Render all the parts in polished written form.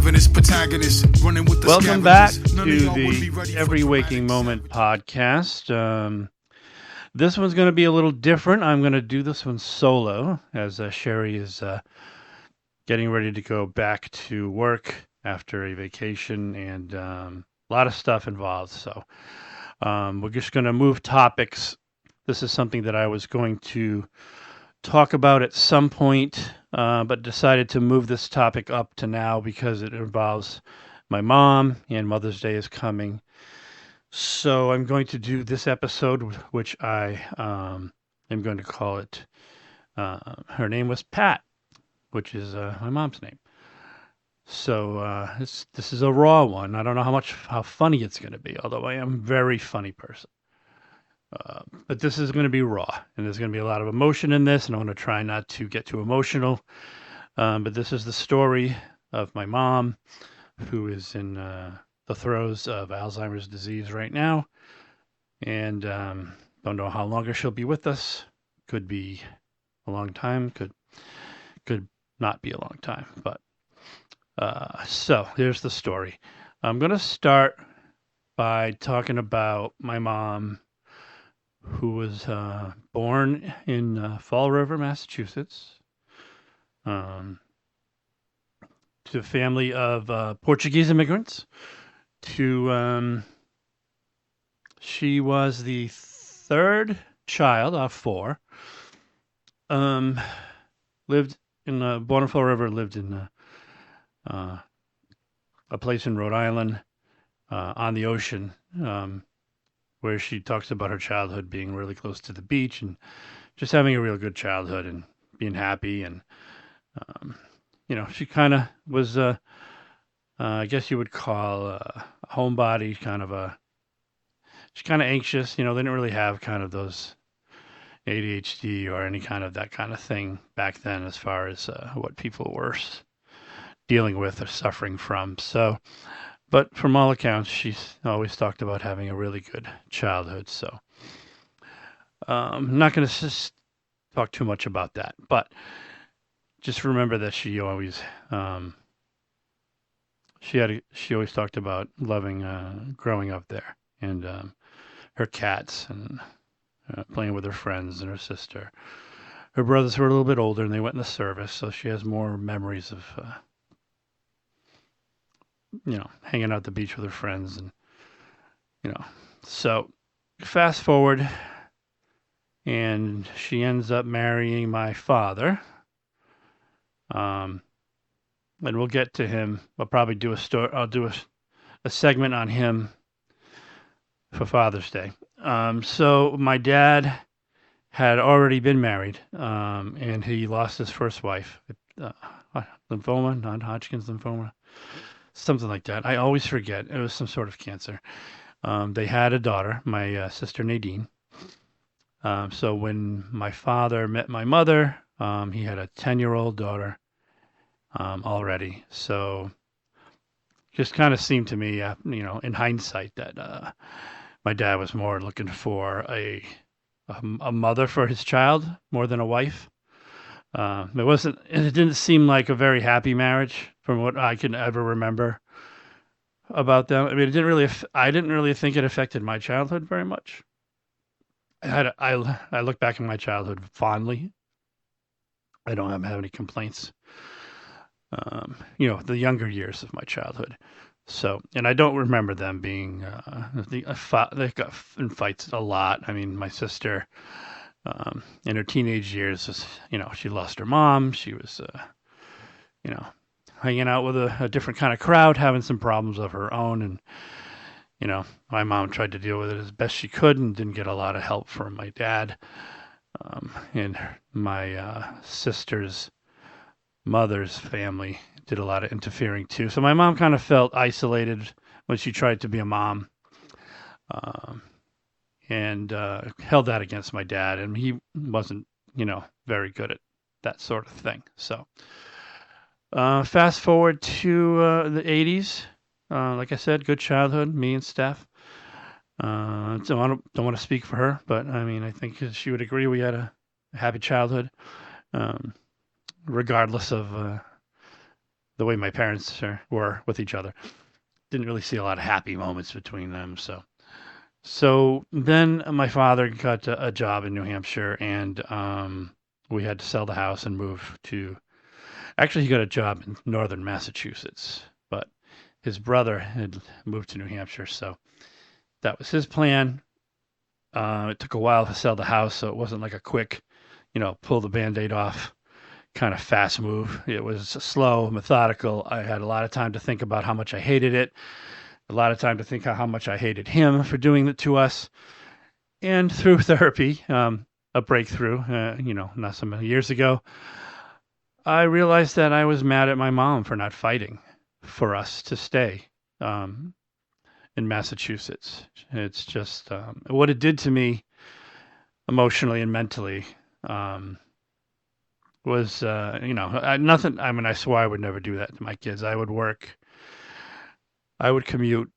antagonist, protagonist, running with the Welcome back scavengers. None of to y'all would be the ready for Every Waking dramatic Moment podcast. This one's going to be a little different. I'm going to do this one solo as Sherry is getting ready to go back to work after a vacation, and a lot of stuff involved. So we're just going to move topics. This is something that I was going to talk about at some point, but decided to move this topic up to now because it involves my mom, and Mother's Day is coming. So I'm going to do this episode, which I am going to call it. Her name was Pat, which is my mom's name. So this is a raw one. I don't know how funny it's going to be, although I am a very funny person. But this is going to be raw, and there's going to be a lot of emotion in this, and I want to try not to get too emotional. But this is the story of my mom, who is in the throes of Alzheimer's disease right now, and don't know how longer she'll be with us. Could be a long time, could not be a long time, but so here's the story. I'm going to start by talking about my mom, who was born in Fall River, Massachusetts, to a family of Portuguese immigrants. She was the third child of four. Lived in born in Fall River. Lived in a place in Rhode Island on the ocean, where she talks about her childhood being really close to the beach and just having a real good childhood and being happy. And she kind of was I guess you would call a homebody, she's kind of anxious. They didn't really have kind of those ADHD or any kind of that kind of thing back then, as far as what people were dealing with or suffering from. So, but from all accounts, she's always talked about having a really good childhood. So I'm not going to talk too much about that, but just remember that she always she always talked about loving growing up there, and her cats, and playing with her friends and her sister. Her brothers were a little bit older, and they went in the service, so she has more memories of hanging out at the beach with her friends. And so fast forward, and she ends up marrying my father. And we'll get to him. I'll probably do I'll do a segment on him for Father's Day. So my dad had already been married, and he lost his first wife, lymphoma, non-Hodgkin's lymphoma, something like that. I always forget. It was some sort of cancer. They had a daughter, my sister Nadine. So when my father met my mother, he had a 10-year-old daughter already. So just kind of seemed to me, in hindsight, that my dad was more looking for a mother for his child more than a wife. It didn't seem like a very happy marriage from what I can ever remember about them. I mean, I didn't really think it affected my childhood very much. I look back in my childhood fondly. I don't have any complaints. The younger years of my childhood. So, and I don't remember them being, they got in fights a lot. I mean, my sister, in her teenage years, she lost her mom. She was, hanging out with a different kind of crowd, having some problems of her own. And, my mom tried to deal with it as best she could and didn't get a lot of help from my dad. And my sister's mother's family did a lot of interfering too. So my mom kind of felt isolated when she tried to be a mom, and held that against my dad. And he wasn't, very good at that sort of thing. So fast forward to the 80s. Like I said, good childhood, me and Steph. So I don't want to speak for her, but I mean, I think she would agree we had a happy childhood, regardless of the way my parents were with each other. Didn't really see a lot of happy moments between them. So then my father got a job in New Hampshire, and we had to sell the house and move to. Actually, he got a job in northern Massachusetts, but his brother had moved to New Hampshire, so that was his plan. It took a while to sell the house, so it wasn't like a quick, pull the Band-Aid off kind of fast move. It was slow, methodical. I had a lot of time to think about how much I hated it, a lot of time to think how much I hated him for doing it to us. And through therapy, a breakthrough, not so many years ago, I realized that I was mad at my mom for not fighting for us to stay in Massachusetts. It's just what it did to me emotionally and mentally was, nothing. I mean, I swore I would never do that to my kids. I would work, I would commute,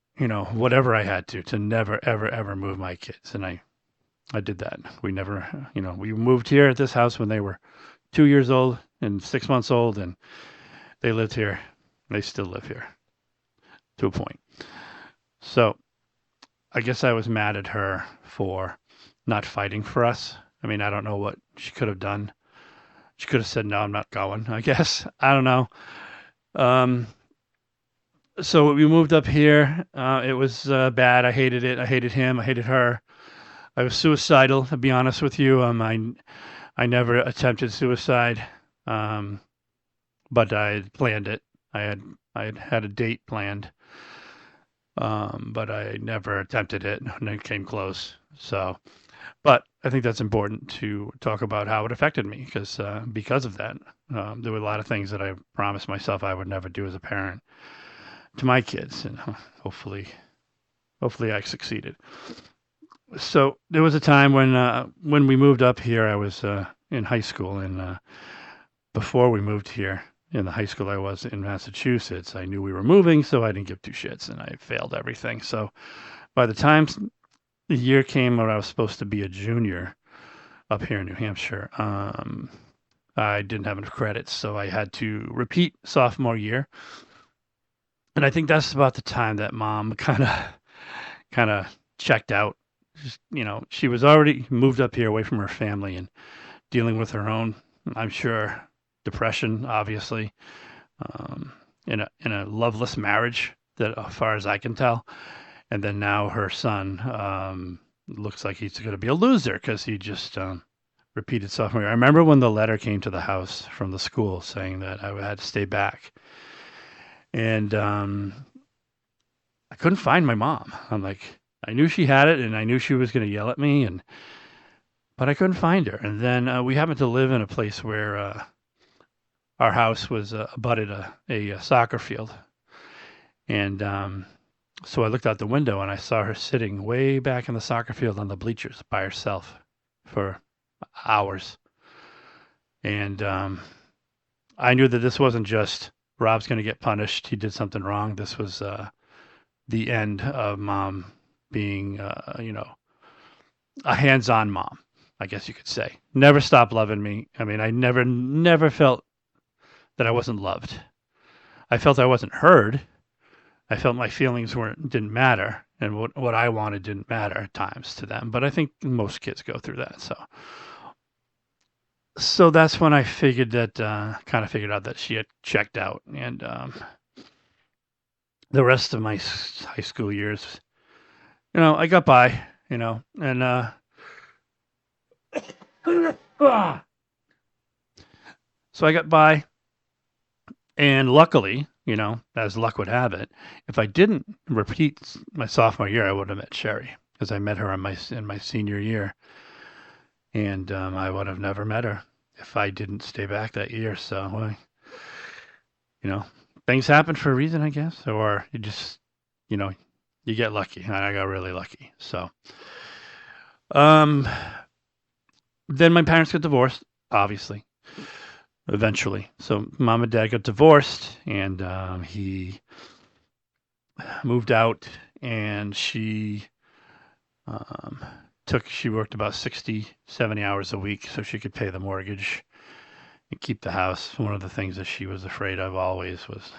whatever I had to never, ever, ever move my kids. And I did that. We never, we moved here at this house when they were 2 years old and 6 months old, and they lived here. They still live here to a point. So I guess I was mad at her for not fighting for us. I mean, I don't know what she could have done. She could have said, no, I'm not going, I guess. I don't know. So we moved up here. It was bad. I hated it. I hated him. I hated her. I was suicidal, to be honest with you. I never attempted suicide, but I planned it. I had a date planned, but I never attempted it, and it came close. So, but I think that's important to talk about how it affected me, because of that, there were a lot of things that I promised myself I would never do as a parent to my kids, and hopefully I succeeded. So there was a time when we moved up here, I was in high school, and before we moved here, in the high school I was in Massachusetts, I knew we were moving, so I didn't give two shits, and I failed everything. So by the time the year came where I was supposed to be a junior up here in New Hampshire, I didn't have enough credits, so I had to repeat sophomore year. And I think that's about the time that mom kind of checked out. Just, she was already moved up here away from her family and dealing with her own, I'm sure, depression, obviously, in a loveless marriage, that as far as I can tell. And then now her son looks like he's going to be a loser because he just repeated sophomore year. I remember when the letter came to the house from the school saying that I had to stay back. And I couldn't find my mom. I'm like, I knew she had it, and I knew she was going to yell at me, but I couldn't find her. And then we happened to live in a place where our house was abutted a soccer field. And so I looked out the window, and I saw her sitting way back in the soccer field on the bleachers by herself for hours. And I knew that this wasn't just Rob's going to get punished, he did something wrong. This was the end of mom being, a hands-on mom, I guess you could say. Never stopped loving me. I mean, I never felt that I wasn't loved. I felt I wasn't heard. I felt my feelings didn't matter, and what I wanted didn't matter at times to them. But I think most kids go through that. So that's when I figured out that she had checked out, and the rest of my high school years, I got by, and so I got by, and luckily, as luck would have it, if I didn't repeat my sophomore year, I would have met Sherry, because I met her in my senior year, and I would have never met her if I didn't stay back that year. So, things happen for a reason, I guess, or you just, you get lucky, and I got really lucky. So, then my parents got divorced, obviously, eventually. So mom and dad got divorced, and he moved out, and she worked about 60, 70 hours a week so she could pay the mortgage. and keep the house. One of the things that she was afraid of always was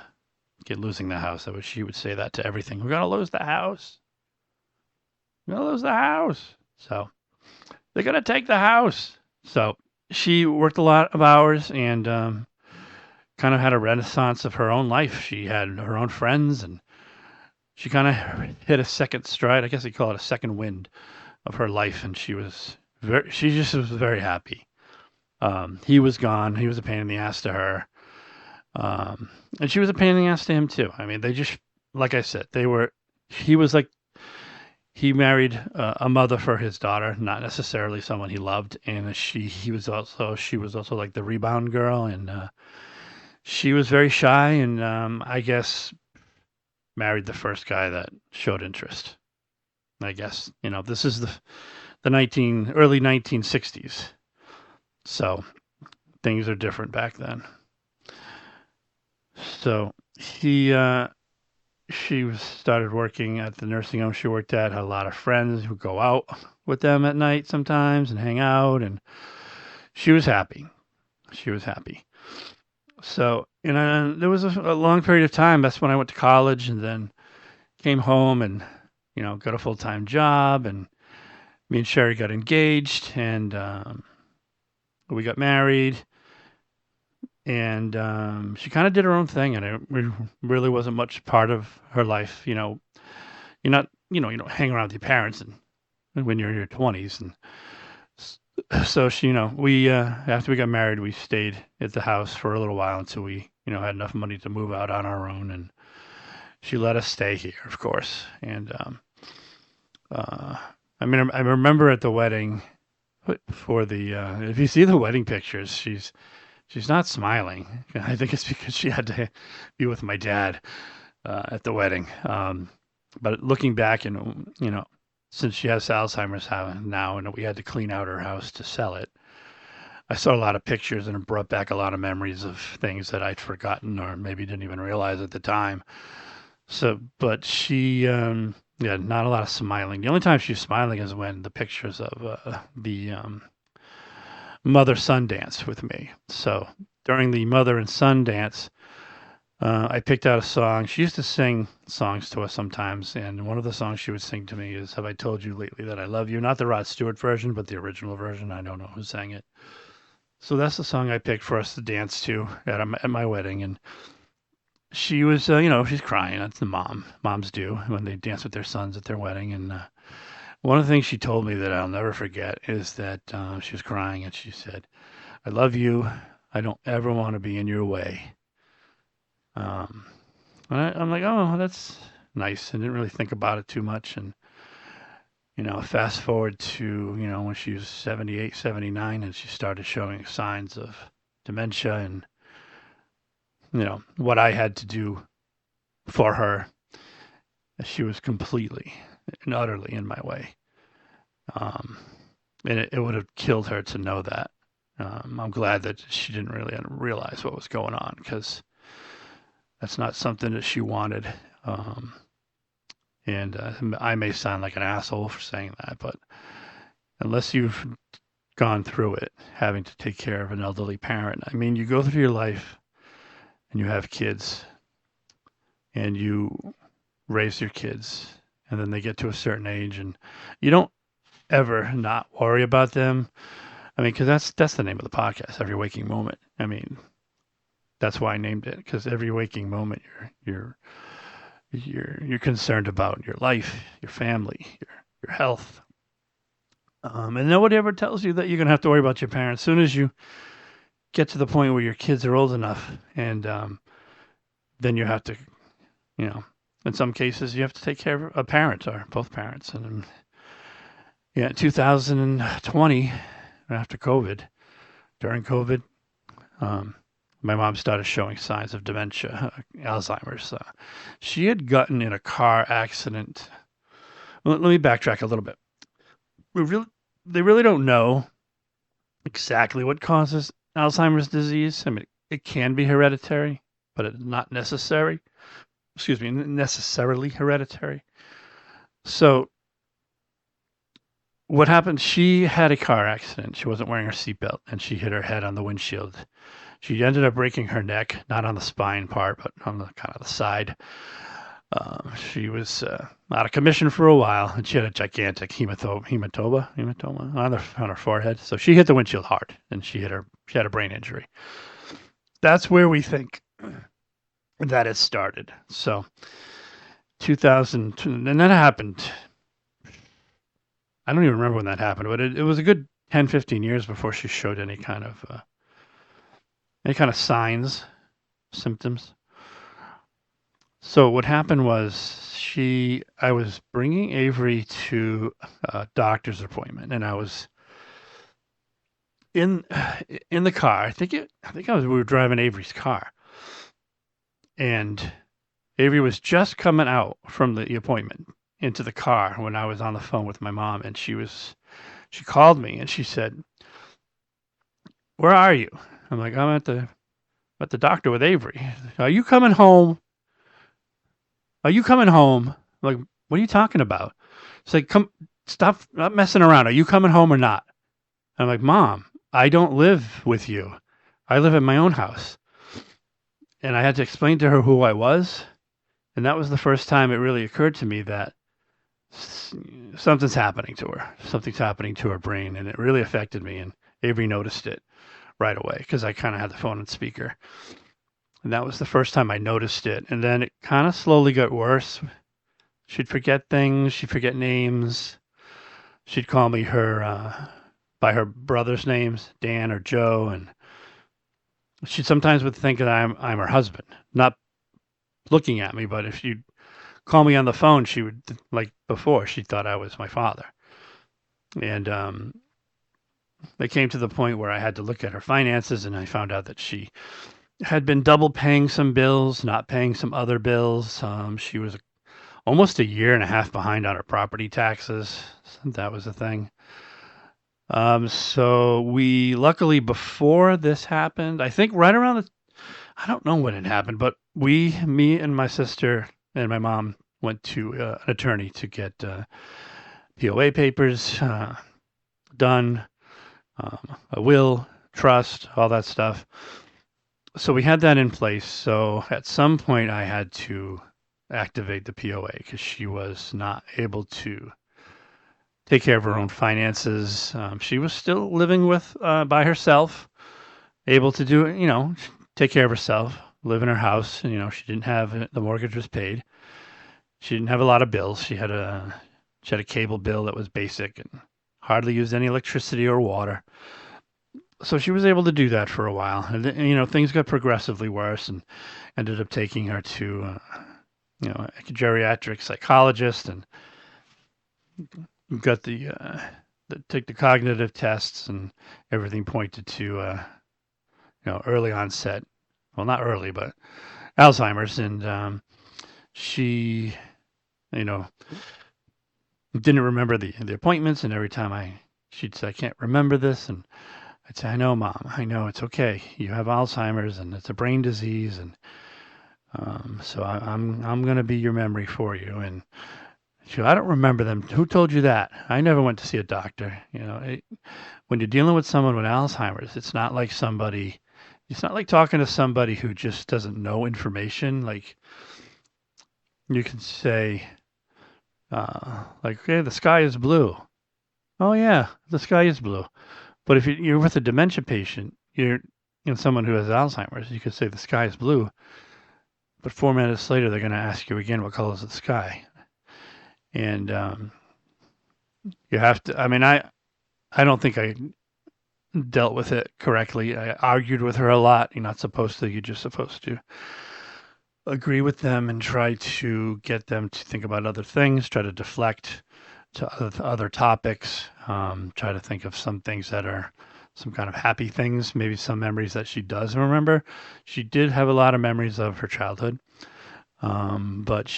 losing the house. She would say that to everything. We're gonna lose the house. We're gonna lose the house. So they're gonna take the house. So she worked a lot of hours and kind of had a renaissance of her own life. She had her own friends, and she kind of hit a second stride. I guess you call it a second wind of her life, and she just was very happy. He was gone. He was a pain in the ass to her, and she was a pain in the ass to him too. I mean, they just, like I said, they were. He was like he married a mother for his daughter, not necessarily someone he loved, and she was also like the rebound girl, and she was very shy, and I guess married the first guy that showed interest. I guess this is the early 1960s, so things are different back then. So she started working at the nursing home she worked at. Had a lot of friends who go out with them at night sometimes and hang out, and she was happy. She was happy. So, there was a long period of time. That's when I went to college, and then came home and got a full-time job, and me and Sherry got engaged, and we got married, and she kind of did her own thing, and it really wasn't much part of her life. You're not, you don't hang around with your parents and when you're in your 20s, and so she, we after we got married, we stayed at the house for a little while until we, had enough money to move out on our own, and she let us stay here, of course. And I mean, I remember at the wedding for the if you see the wedding pictures, she's not smiling. I think it's because she had to be with my dad at the wedding. But looking back, and since she has Alzheimer's now, and we had to clean out her house to sell it, I saw a lot of pictures, and it brought back a lot of memories of things that I'd forgotten or maybe didn't even realize at the time. So, but she, yeah, not a lot of smiling. The only time she's smiling is when the pictures of the mother-son dance with me. So during the mother and son dance, I picked out a song. She used to sing songs to us sometimes, and one of the songs she would sing to me is "Have I Told You Lately That I Love You?" Not the Rod Stewart version, but the original version. I don't know who sang it. So that's the song I picked for us to dance to at my wedding, and she was, she's crying. That's the moms do when they dance with their sons at their wedding. And one of the things she told me that I'll never forget is that she was crying, and she said, "I love you. I don't ever want to be in your way." I'm like, oh, that's nice. I didn't really think about it too much. And, fast forward to, when she was 78, 79, and she started showing signs of dementia, and, what I had to do for her, she was completely and utterly in my way. And it would have killed her to know that. I'm glad that she didn't really realize what was going on, because that's not something that she wanted. And I may sound like an asshole for saying that, but unless you've gone through it, having to take care of an elderly parent, I mean, you go through your life and you have kids and you raise your kids, and then they get to a certain age, and you don't ever not worry about them. I mean, because that's the name of the podcast, Every Waking Moment. I mean, that's why I named it, because every waking moment you're concerned about your life, your family, your health. And nobody ever tells you that you're gonna have to worry about your parents. As soon as you get to the point where your kids are old enough, and then you have to, in some cases you have to take care of a parent or both parents. And yeah, 2020, after COVID, during COVID, my mom started showing signs of dementia, Alzheimer's. She had gotten in a car accident. Let me backtrack a little bit. They really don't know exactly what causes Alzheimer's disease. I mean, it can be hereditary, but it's not necessary. Necessarily hereditary. So what happened, she had a car accident. She wasn't wearing her seatbelt and she hit her head on the windshield. She ended up breaking her neck, not on the spine part, but on the kind of the side. She was out of commission for a while, and she had a gigantic hematoma on her forehead. So she hit the windshield hard, and she had a brain injury. That's where we think that it started. So 2000, and that happened. I don't even remember when that happened, but it was a good 10, 15 years before she showed any kind of signs, symptoms. So what happened was I was bringing Avery to a doctor's appointment, and I was in in the car. We were driving Avery's car, and Avery was just coming out from the appointment into the car when I was on the phone with my mom, and she called me and she said, "Where are you?" I'm like, "I'm at the doctor with Avery." "Are you coming home? Are you coming home?" I'm like, "What are you talking about?" It's like, "Come, stop not messing around. Are you coming home or not?" I'm like, "Mom, I don't live with you. I live in my own house." And I had to explain to her who I was. And that was the first time it really occurred to me that something's happening to her. Something's happening to her brain. And it really affected me. And Avery noticed it right away because I kind of had the phone on speaker. And that was the first time I noticed it. And then it kind of slowly got worse. She'd forget things. She'd forget names. She'd call me by her brother's names, Dan or Joe. And she sometimes would think that I'm her husband, not looking at me, but if she'd call me on the phone, she would, like before, she thought I was my father. And it came to the point where I had to look at her finances, and I found out that she had been double paying some bills, not paying some other bills. She was almost a year and a half behind on her property taxes. That was the thing. So we luckily before this happened, I think right around I don't know when it happened, but me and my sister and my mom went to an attorney to get POA papers done, a will, trust, all that stuff. So we had that in place. So at some point I had to activate the POA because she was not able to take care of her own finances. She was still living by herself, able to do it, take care of herself, live in her house. And, she didn't have the mortgage was paid. She didn't have a lot of bills. She had a cable bill that was basic and hardly used any electricity or water. So she was able to do that for a while. And, things got progressively worse and ended up taking her to, a geriatric psychologist and got take the cognitive tests and everything pointed to, early onset. Well, not early, but Alzheimer's. And she, didn't remember the appointments. And every time she'd say, "I can't remember this." And I'd say, "I know, Mom. I know. It's okay. You have Alzheimer's and it's a brain disease. And so I'm going to be your memory for you." And she, "I don't remember them." "Who told you that?" "I never went to see a doctor." When you're dealing with someone with Alzheimer's, it's not like talking to somebody who just doesn't know information. Like you can say, "Okay, the sky is blue." "Oh yeah, the sky is blue." But if you're with a dementia patient, you're someone who has Alzheimer's, you could say the sky is blue, but 4 minutes later they're going to ask you again, "What color is the sky?" And you have to. I mean, I don't think I dealt with it correctly. I argued with her a lot. You're not supposed to. You're just supposed to agree with them and try to get them to think about other things, try to deflect to other topics, try to think of some things that are some kind of happy things, maybe some memories that she does remember. She did have a lot of memories of her childhood, but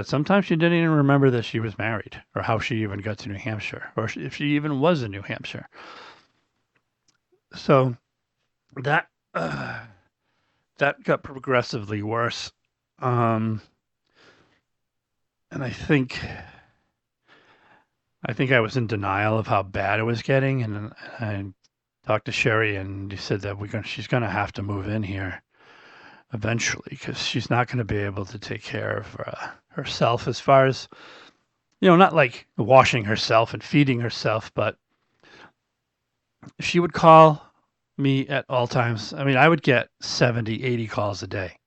sometimes she didn't even remember that she was married or how she even got to New Hampshire or if she even was in New Hampshire. So that got progressively worse. And I think I think I was in denial of how bad it was getting, and I talked to Sherry, and he said that she's gonna have to move in here eventually because she's not gonna be able to take care of herself as far as not like washing herself and feeding herself, but she would call me at all times. I mean, I would get 70, 80 calls a day,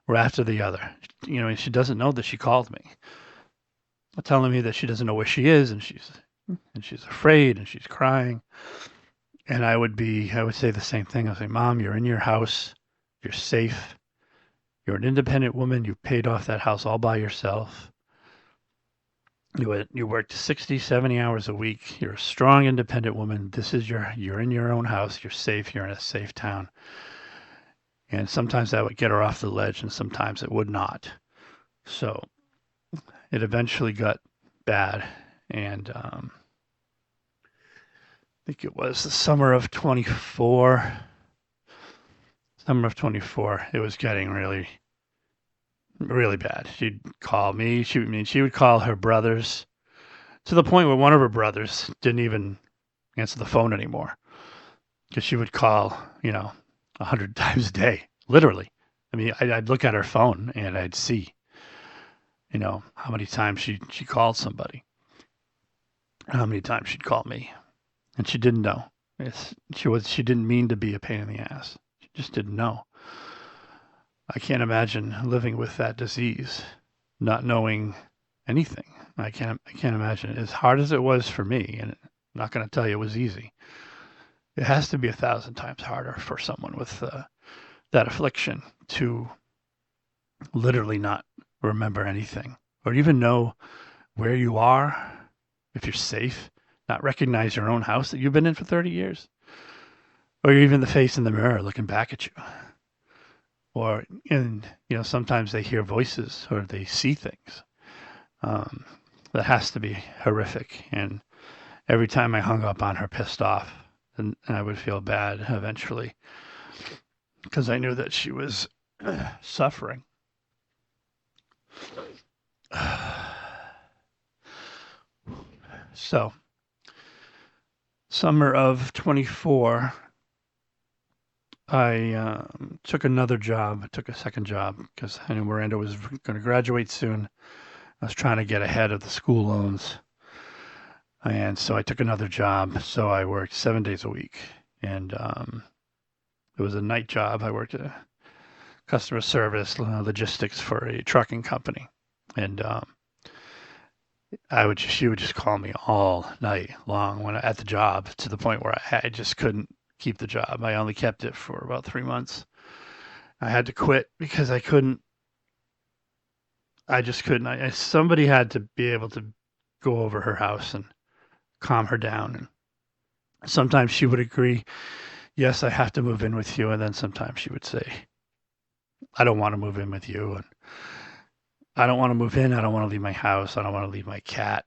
or after the other. And she doesn't know that she called me, telling me that she doesn't know where she is, and she's afraid, and she's crying. And I would say the same thing. I would say, Mom, you're in your house, you're safe, you're an independent woman, you paid off that house all by yourself. You worked 60, 70 hours a week. You're a strong, independent woman. You're in your own house. You're safe. You're in a safe town. And sometimes that would get her off the ledge, and sometimes it would not. So it eventually got bad. And I think it was the summer of 24. It was getting really, really bad. She'd call me. She would call her brothers, to the point where one of her brothers didn't even answer the phone anymore, because she would call 100 times a day, literally. I mean, I'd look at her phone and I'd see how many times she called somebody, how many times she'd call me, and she didn't know. She didn't mean to be a pain in the ass. She just didn't know. I can't imagine living with that disease, not knowing anything. I can't imagine it. As hard as it was for me, and I'm not going to tell you it was easy. It has to be 1,000 times harder for someone with that affliction to literally not remember anything, or even know where you are, if you're safe, not recognize your own house that you've been in for 30 years, or even the face in the mirror looking back at you. Or, sometimes they hear voices or they see things. That has to be horrific. And every time I hung up on her pissed off, and I would feel bad eventually, because I knew that she was suffering. So, summer of 24, I took another job. I took a second job because I knew Miranda was going to graduate soon. I was trying to get ahead of the school loans. And so I took another job. So I worked 7 days a week. And it was a night job. I worked at customer service, logistics for a trucking company. And she would just call me all night long when at the job, to the point where I just couldn't keep the job. I only kept it for about 3 months. I had to quit because I just couldn't. Somebody had to be able to go over her house and calm her down. And sometimes she would agree, yes, I have to move in with you. And then sometimes she would say, I don't want to move in with you. And I don't want to move in. I don't want to leave my house. I don't want to leave my cat,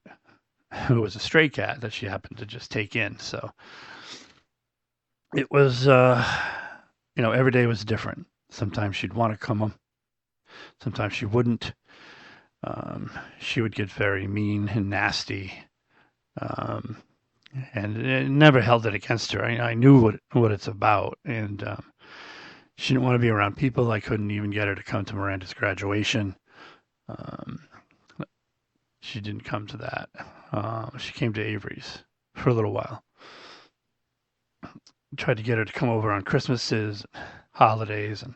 who was a stray cat that she happened to just take in. So it was, every day was different. Sometimes she'd want to come home. Sometimes she wouldn't. She would get very mean and nasty. And it never held it against her. I knew what it's about. And she didn't want to be around people. I couldn't even get her to come to Miranda's graduation. She didn't come to that. She came to Avery's for a little while. Tried to get her to come over on Christmases, holidays, and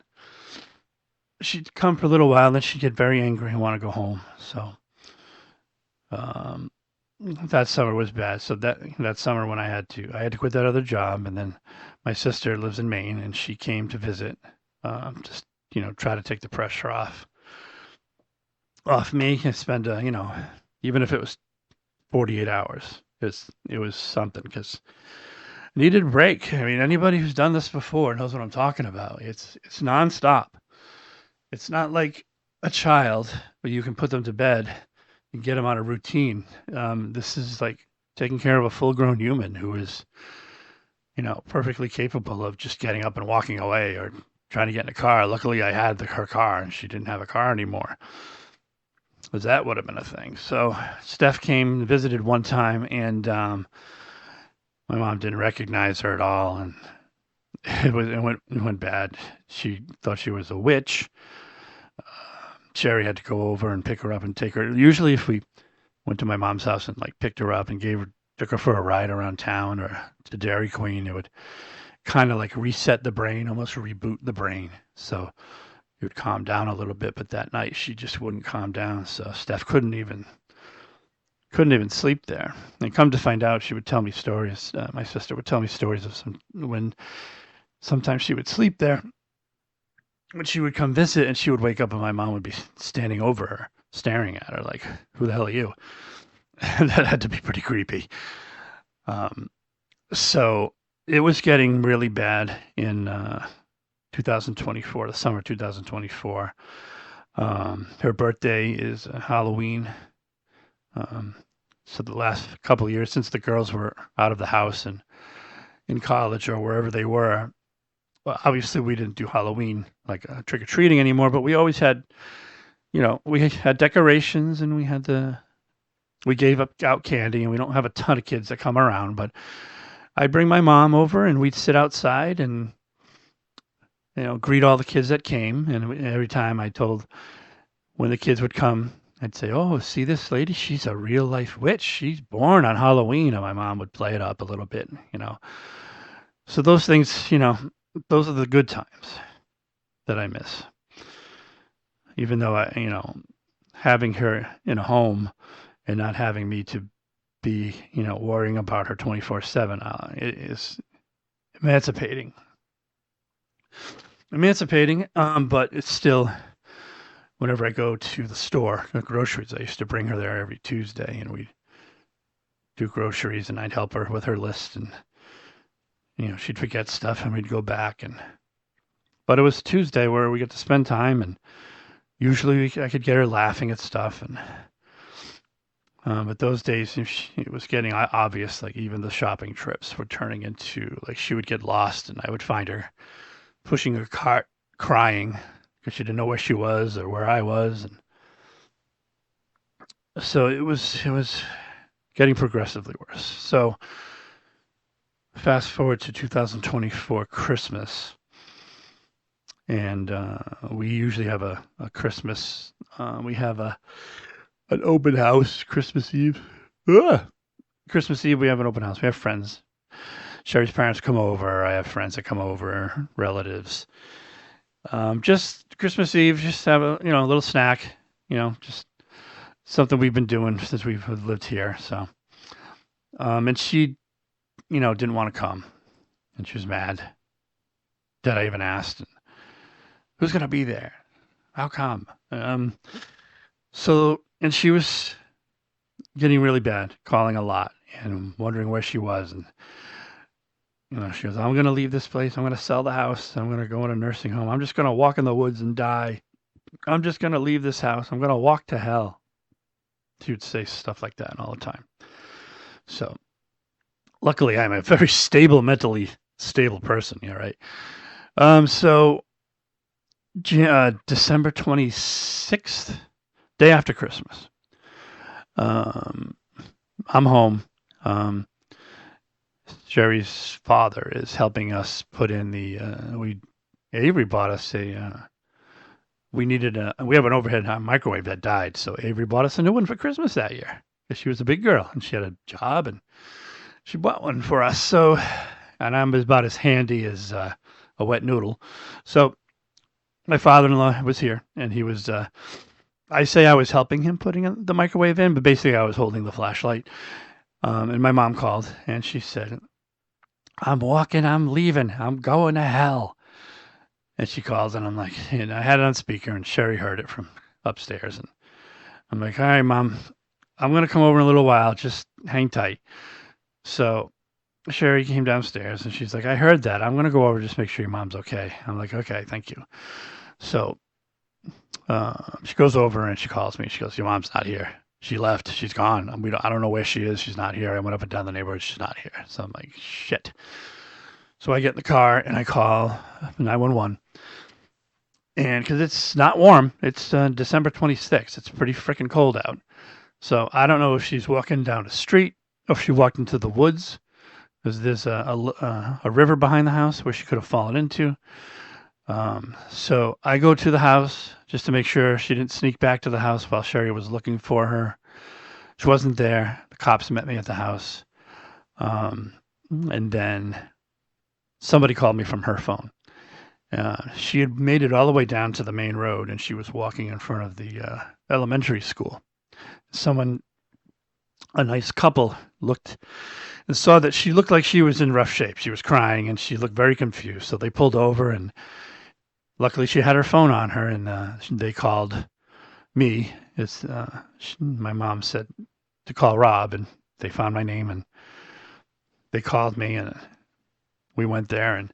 she'd come for a little while, then she'd get very angry and want to go home. So that summer was bad. So that summer when I had to quit that other job, and then my sister lives in Maine, and she came to visit, just try to take the pressure off me and spend even if it was 48 hours, it was something, because I needed a break. I mean, anybody who's done this before knows what I'm talking about. It's nonstop. It's not like a child where you can put them to bed and get them on a routine. This is like taking care of a full-grown human who is, perfectly capable of just getting up and walking away, or trying to get in a car. Luckily, I had her car, and she didn't have a car anymore. because that would have been a thing. So Steph came and visited one time, and my mom didn't recognize her at all, and it went bad. She thought she was a witch. Sherry had to go over and pick her up and take her. Usually, if we went to my mom's house and like picked her up and took her for a ride around town or to Dairy Queen, it would kind of like reset the brain, almost reboot the brain. So it would calm down a little bit. But that night she just wouldn't calm down. So Steph couldn't even sleep there. And come to find out, she would tell me stories. My sister would tell me stories of when sometimes she would sleep there. When she would come visit and she would wake up and my mom would be standing over her, staring at her like, "Who the hell are you?" And that had to be pretty creepy. So it was getting really bad in 2024, the summer 2024. Her birthday is Halloween. So the last couple of years since the girls were out of the house and in college or wherever they were, well, obviously we didn't do Halloween like trick or treating anymore, but we always had, we had decorations and we gave out candy, and we don't have a ton of kids that come around, but I'd bring my mom over and we'd sit outside and, greet all the kids that came. And every time when the kids would come, I'd say, "Oh, see this lady? She's a real life witch. She's born on Halloween." And my mom would play it up a little bit, So those things, those are the good times that I miss. Even though having her in a home and not having me to be, worrying about her 24/7, it is emancipating. But it's still, whenever I go to the store, groceries, I used to bring her there every Tuesday, and we'd do groceries, and I'd help her with her list, and she'd forget stuff, and we'd go back, but it was Tuesday where we get to spend time, and usually I could get her laughing at stuff, and but those days it was getting obvious. Like even the shopping trips were turning into like she would get lost, and I would find her pushing her cart, crying because she didn't know where she was or where I was, and so it was getting progressively worse. So fast forward to 2024 Christmas, and we usually have a Christmas. We have an open house Christmas Eve. Christmas Eve, we have an open house. We have friends. Sherry's parents come over. I have friends that come over, relatives. Just Christmas Eve, just have a little snack. Just something we've been doing since we've lived here. So, and she, didn't want to come, and she was mad that I even asked. Who's gonna be there? How come? So, and she was getting really bad, calling a lot, and wondering where she was, and she goes, "I'm going to leave this place. I'm going to sell the house. I'm going to go in a nursing home. I'm just going to walk in the woods and die. I'm just going to leave this house. I'm going to walk to hell." She would say stuff like that all the time. So luckily I'm a very mentally stable person. Yeah, right. So December 26th, day after Christmas, I'm home. Sherry's father is helping us put in Avery bought us we have an overhead microwave that died, so Avery bought us a new one for Christmas that year because she was a big girl and she had a job, and she bought one for us. So, and I'm about as handy as a wet noodle. So my father-in-law was here, and he was I say I was helping him putting the microwave in, but basically I was holding the flashlight. And my mom called, and she said, "I'm leaving, I'm going to hell." And she calls, and I'm like, and I had it on speaker, and Sherry heard it from upstairs. And I'm like, "All right, Mom, I'm going to come over in a little while. Just hang tight." So Sherry came downstairs, and she's like, "I heard that. I'm going to go over just make sure your mom's okay." I'm like, "Okay, thank you." So she goes over, and she calls me. She goes, "Your mom's not here. She left. She's gone. I don't know where she is. She's not here. I went up and down the neighborhood. She's not here." So I'm like, shit. So I get in the car and I call 911. And because it's not warm, it's December 26th. It's pretty freaking cold out. So I don't know if she's walking down the street or if she walked into the woods. Because there's a river behind the house where she could have fallen into. So I go to the house just to make sure she didn't sneak back to the house while Sherry was looking for her. She wasn't there. The cops met me at the house. And then somebody called me from her phone. She had made it all the way down to the main road and she was walking in front of the elementary school. Someone, a nice couple, looked and saw that she looked like she was in rough shape. She was crying and she looked very confused. So they pulled over and luckily she had her phone on her and they called me. My mom said to call Rob and they found my name and they called me and we went there and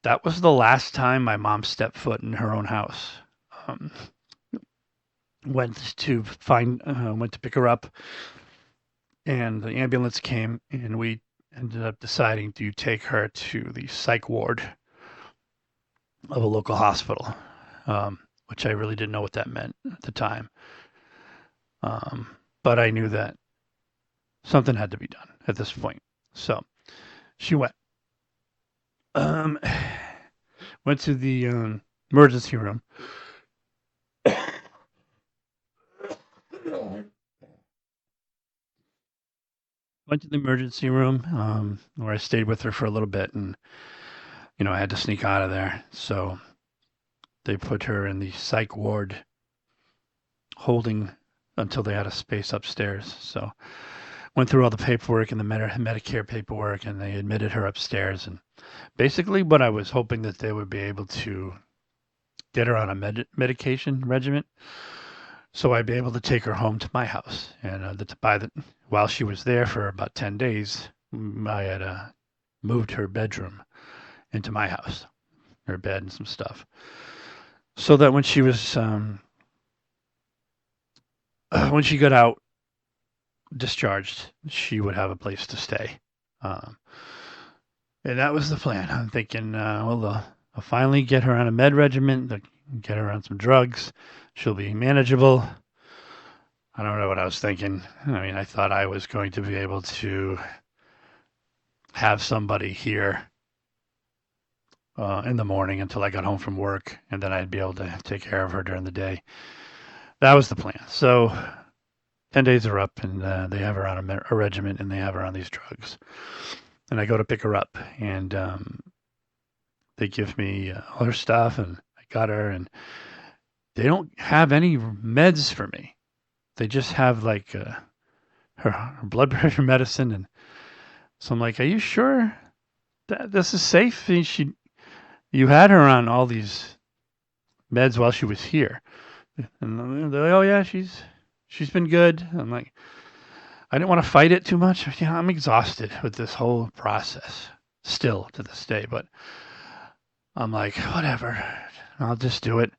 that was the last time my mom stepped foot in her own house. Went to pick her up and the ambulance came and we ended up deciding to take her to the psych ward of a local hospital, which I really didn't know what that meant at the time. But I knew that something had to be done at this point. So she went. Went to the emergency room. Went to the emergency room where I stayed with her for a little bit, and I had to sneak out of there. So they put her in the psych ward, holding until they had a space upstairs. So went through all the paperwork and the Medicare paperwork, and they admitted her upstairs. And basically, what I was hoping that they would be able to get her on a medication regimen, so I'd be able to take her home to my house. And while she was there for about 10 days, I had moved her bedroom into my house, her bed and some stuff, so that when she got out, discharged, she would have a place to stay. And that was the plan. I'm thinking, I'll finally get her on a med regimen, get her on some drugs. She'll be manageable. I don't know what I was thinking. I mean, I thought I was going to be able to have somebody here in the morning until I got home from work, and then I'd be able to take care of her during the day. That was the plan. So 10 days are up, and they have her on a regimen, and they have her on these drugs. And I go to pick her up, and they give me all her stuff, and I got her, and they don't have any meds for me. They just have like her blood pressure medicine, and so I'm like, "Are you sure that this is safe?" And you had her on all these meds while she was here, and they're like, "Oh yeah, she's been good." I'm like, I didn't want to fight it too much. I'm exhausted with this whole process still to this day, but I'm like, whatever, I'll just do it.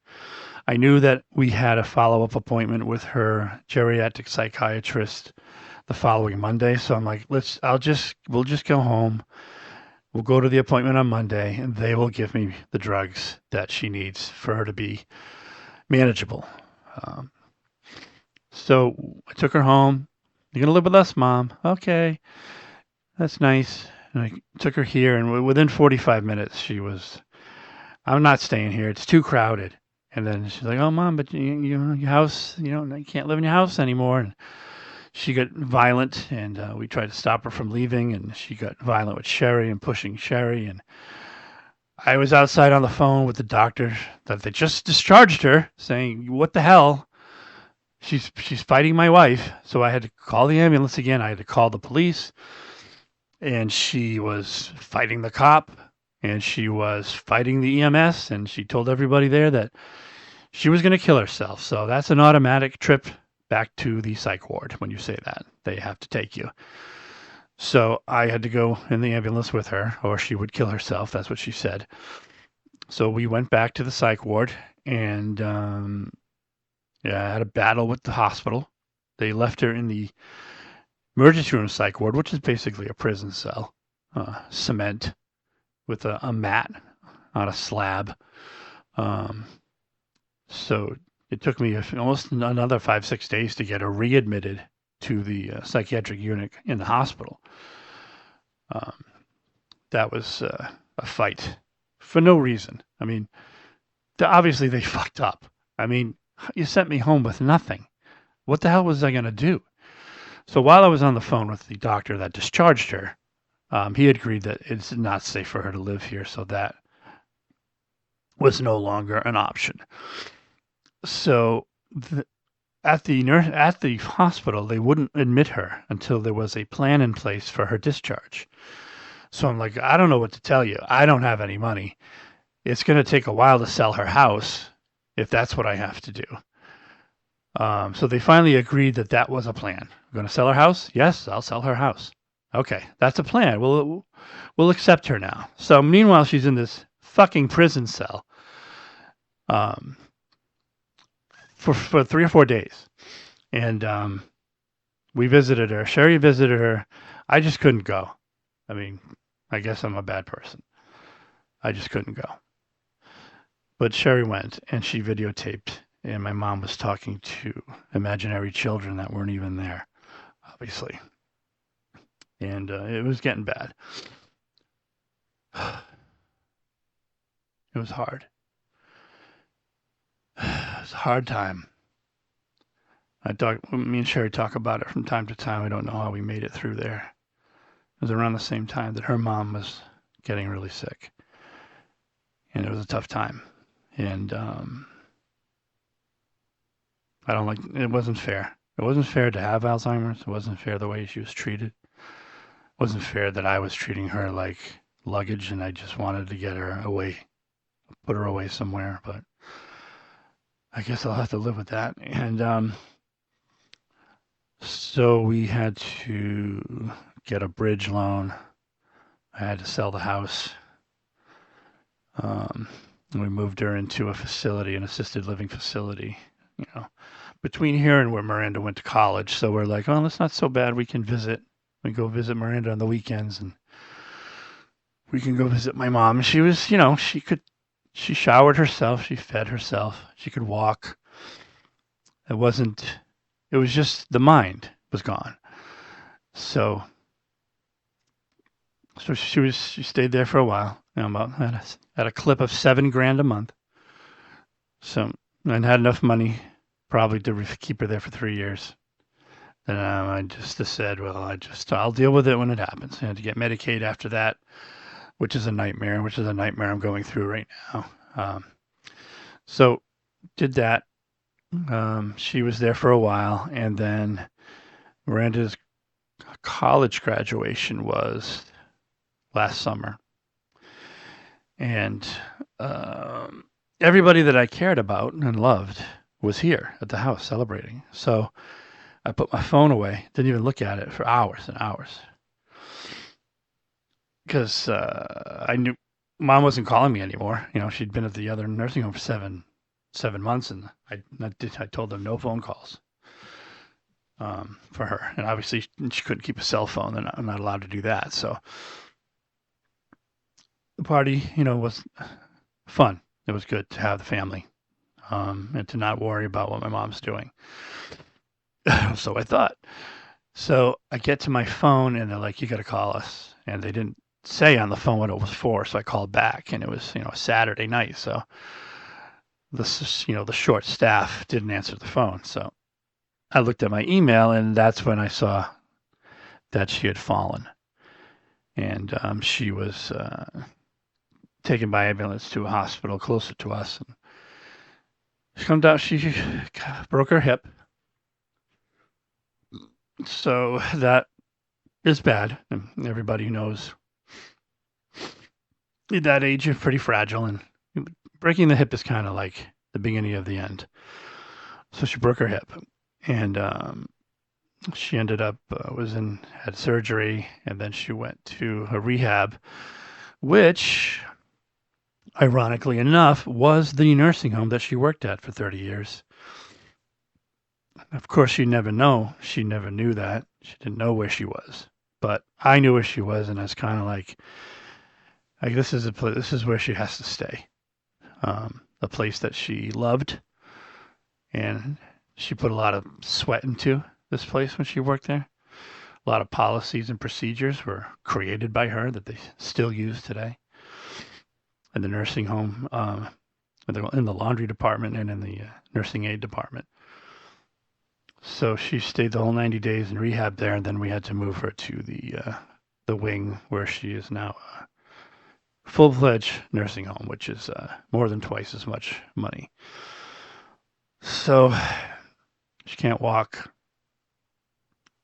I knew that we had a follow-up appointment with her geriatric psychiatrist the following Monday, so I'm like, we'll just go home. We'll go to the appointment on Monday, and they will give me the drugs that she needs for her to be manageable. So I took her home. "You're going to live with us, Mom?" "Okay, that's nice." And I took her here, and within 45 minutes, she was, "I'm not staying here. It's too crowded." And then she's like, "Oh, Mom, but your house, you can't live in your house anymore." And she got violent, and we tried to stop her from leaving, and she got violent with Sherry and pushing Sherry. And I was outside on the phone with the doctor that they just discharged her, saying, "What the hell? She's fighting my wife." So I had to call the ambulance again. I had to call the police, and she was fighting the cop, and she was fighting the EMS, and she told everybody there that she was going to kill herself. So that's an automatic trip back to the psych ward. When you say that, they have to take you. So I had to go in the ambulance with her, or she would kill herself. That's what she said. So we went back to the psych ward, and I had a battle with the hospital. They left her in the emergency room psych ward, which is basically a prison cell, cement with a mat on a slab. So it took me almost another 5, 6 days to get her readmitted to the psychiatric unit in the hospital. Um, that was a fight for no reason. I mean, obviously they fucked up. I mean, you sent me home with nothing. What the hell was I going to do? So while I was on the phone with the doctor that discharged her, he agreed that it's not safe for her to live here, so that was no longer an option. So at the hospital, they wouldn't admit her until there was a plan in place for her discharge. So I'm like, I don't know what to tell you. I don't have any money. It's going to take a while to sell her house if that's what I have to do. So they finally agreed that that was a plan. We're going to sell her house? Yes, I'll sell her house. Okay, that's a plan. We'll accept her now. So meanwhile, she's in this fucking prison cell for 3 or 4 days. And we visited her. Sherry visited her. I just couldn't go. I mean, I guess I'm a bad person. I just couldn't go. But Sherry went, and she videotaped, and my mom was talking to imaginary children that weren't even there, obviously. And it was getting bad. It was hard. It was a hard time. Me and Sherry talk about it from time to time. We don't know how we made it through there. It was around the same time that her mom was getting really sick. And it was a tough time. And it wasn't fair. It wasn't fair to have Alzheimer's. It wasn't fair the way she was treated. It wasn't fair that I was treating her like luggage and I just wanted to get her away, put her away somewhere. But I guess I'll have to live with that. And so we had to get a bridge loan. I had to sell the house. We moved her into a facility, an assisted living facility, between here and where Miranda went to college. So we're like, oh, that's not so bad. We can visit. We go visit Miranda on the weekends, and we can go visit my mom. She was, she showered herself. She fed herself. She could walk. It was just the mind was gone. So she stayed there for a while, about at a clip of $7,000 a month. So, and had enough money probably to keep her there for 3 years. Then I just said, well, I'll deal with it when it happens. I had to get Medicaid after that, which is a nightmare I'm going through right now. So did that. She was there for a while, and then Miranda's college graduation was last summer. And everybody that I cared about and loved was here at the house celebrating. So I put my phone away, didn't even look at it for hours and hours. Because I knew Mom wasn't calling me anymore. She'd been at the other nursing home for seven months, and I told them no phone calls for her. And obviously she couldn't keep a cell phone. I'm not allowed to do that. So the party, was fun. It was good to have the family and to not worry about what my mom's doing. So I thought. So I get to my phone, and they're like, you got to call us. And they didn't say on the phone what it was for, so I called back, and it was, a Saturday night. So the short staff didn't answer the phone. So I looked at my email, and that's when I saw that she had fallen. And she was taken by ambulance to a hospital closer to us. And she come down, she broke her hip. So that is bad. And everybody knows at that age you're pretty fragile, and breaking the hip is kind of like the beginning of the end. So she broke her hip, and she ended up had surgery, and then she went to a rehab, which ironically enough was the nursing home that she worked at for 30 years. Of course, she never knew that. She didn't know where she was, but I knew where she was, and I was kind of like this is where she has to stay. A place that she loved, And she put a lot of sweat into this place when she worked there. A lot of policies and procedures were created by her that they still use today in the nursing home, in the laundry department, and in the nursing aid department. So she stayed the whole 90 days in rehab there, and then we had to move her to the wing where she is now a full-fledged nursing home, which is more than twice as much money. So she can't walk.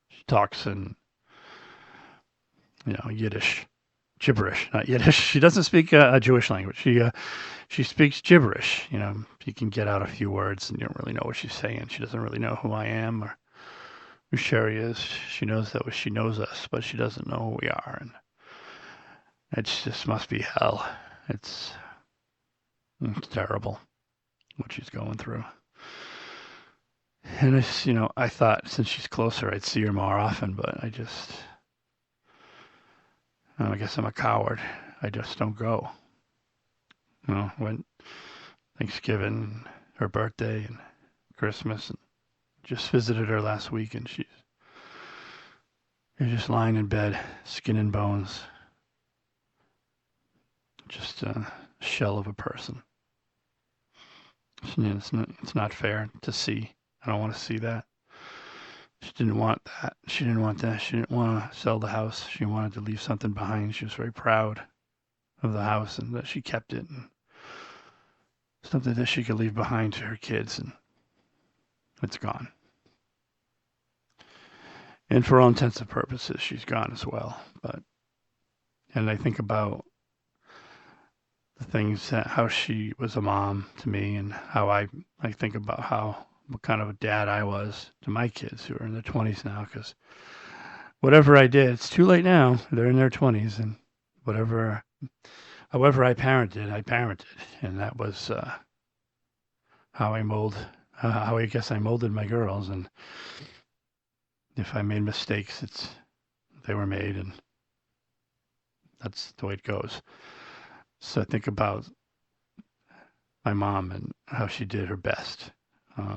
She talks in, Yiddish, gibberish, not Yiddish. She doesn't speak a Jewish language. She speaks gibberish. You can get out a few words, and you don't really know what she's saying. She doesn't really know who I am or who Sherry is. She knows that she knows us, but she doesn't know who we are, and it just must be hell. It's terrible what she's going through. And it's, I thought since she's closer, I'd see her more often, but I guess I'm a coward. I just don't go. When Thanksgiving, her birthday, and Christmas, and just visited her last week, and you're just lying in bed, skin and bones, just a shell of a person. It's not fair to see. I don't want to see that. She didn't want that. She didn't want that. She didn't want to sell the house. She wanted to leave something behind. She was very proud of the house and that she kept it, and something that she could leave behind to her kids, and it's gone. And for all intents and purposes, she's gone as well. And I think about the things how she was a mom to me, and how I think about what kind of a dad I was to my kids who are in their 20s now, because whatever I did, it's too late now. They're in their 20s, and however I parented, and that was how I guess I molded my girls. And if I made mistakes, they were made, and that's the way it goes. So I think about my mom and how she did her best. I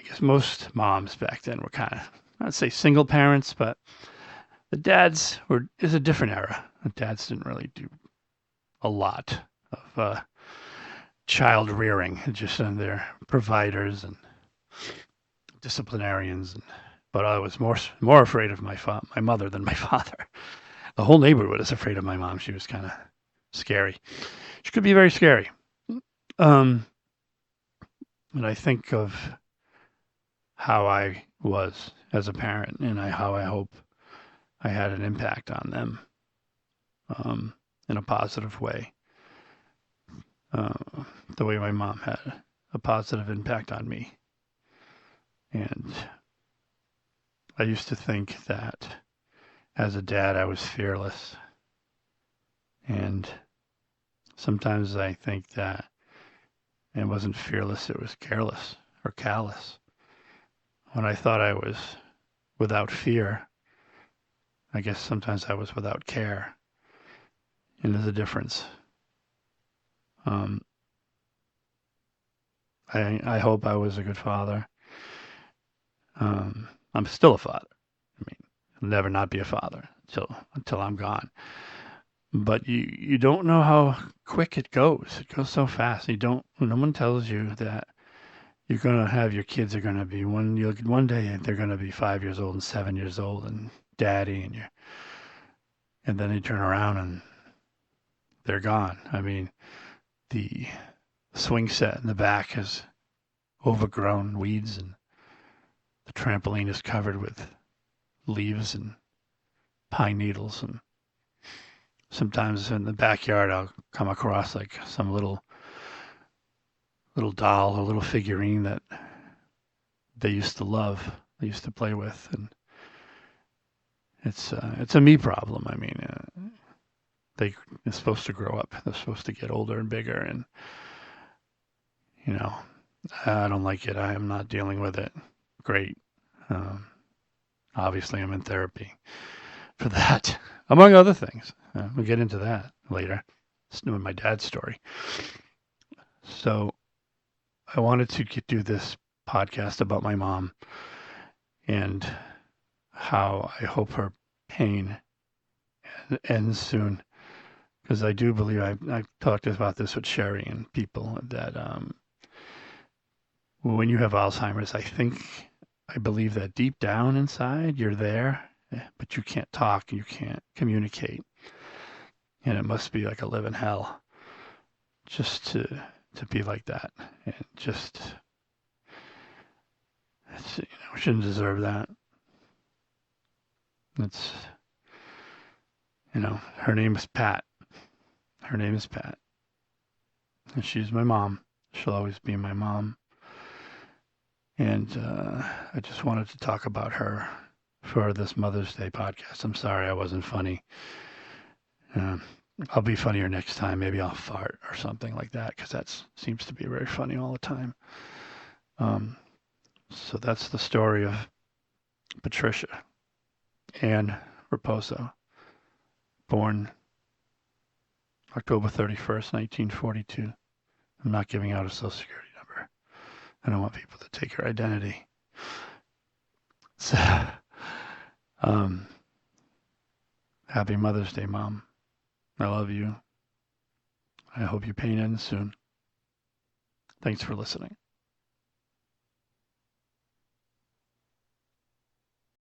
guess most moms back then were kind of, I'd say single parents, but the dads is a different era. The dads didn't really do a lot of child rearing, just they're providers and disciplinarians. But I was more afraid of my mother than my father. The whole neighborhood was afraid of my mom. She was kind of scary. She could be very scary. And I think of how I was as a parent, and how I hope I had an impact on them in a positive way. The way my mom had a positive impact on me. And I used to think that as a dad, I was fearless. And sometimes I think that it wasn't fearless, it was careless or callous. When I thought I was without fear, I guess sometimes I was without care. And there's a difference. I hope I was a good father. I'm still a father. I mean, I'll never not be a father until I'm gone. But you don't know how quick it goes. It goes so fast. No one tells you that you're gonna have your kids are gonna be one day they're gonna be 5 years old and 7 years old and daddy, and then you turn around and they're gone. I mean, the swing set in the back has overgrown weeds, and the trampoline is covered with leaves and pine needles, and sometimes in the backyard I'll come across like some little doll, a little figurine that they used to love, they used to play with, and it's a me problem. I mean, they're supposed to grow up, they're supposed to get older and bigger, and I don't like it. I am not dealing with it great. Obviously, I'm in therapy for that, among other things. We'll get into that later. It's my dad's story. So I wanted to do this podcast about my mom and how I hope her pain ends soon. Because I do believe I've talked about this with Sherry and people that when you have Alzheimer's, I believe that deep down inside you're there, but you can't talk, you can't communicate, and it must be like a living hell just to be like that, and just we shouldn't deserve that. It's her name is Pat. Her name is Pat, and she's my mom. She'll always be my mom. And I just wanted to talk about her for this Mother's Day podcast. I'm sorry I wasn't funny. I'll be funnier next time. Maybe I'll fart or something like that because that seems to be very funny all the time. So that's the story of Patricia Ann Raposo, born October 31st, 1942. I'm not giving out a social security number. I don't want people to take her identity. So, happy Mother's Day, Mom. I love you. I hope your pain ends soon. Thanks for listening.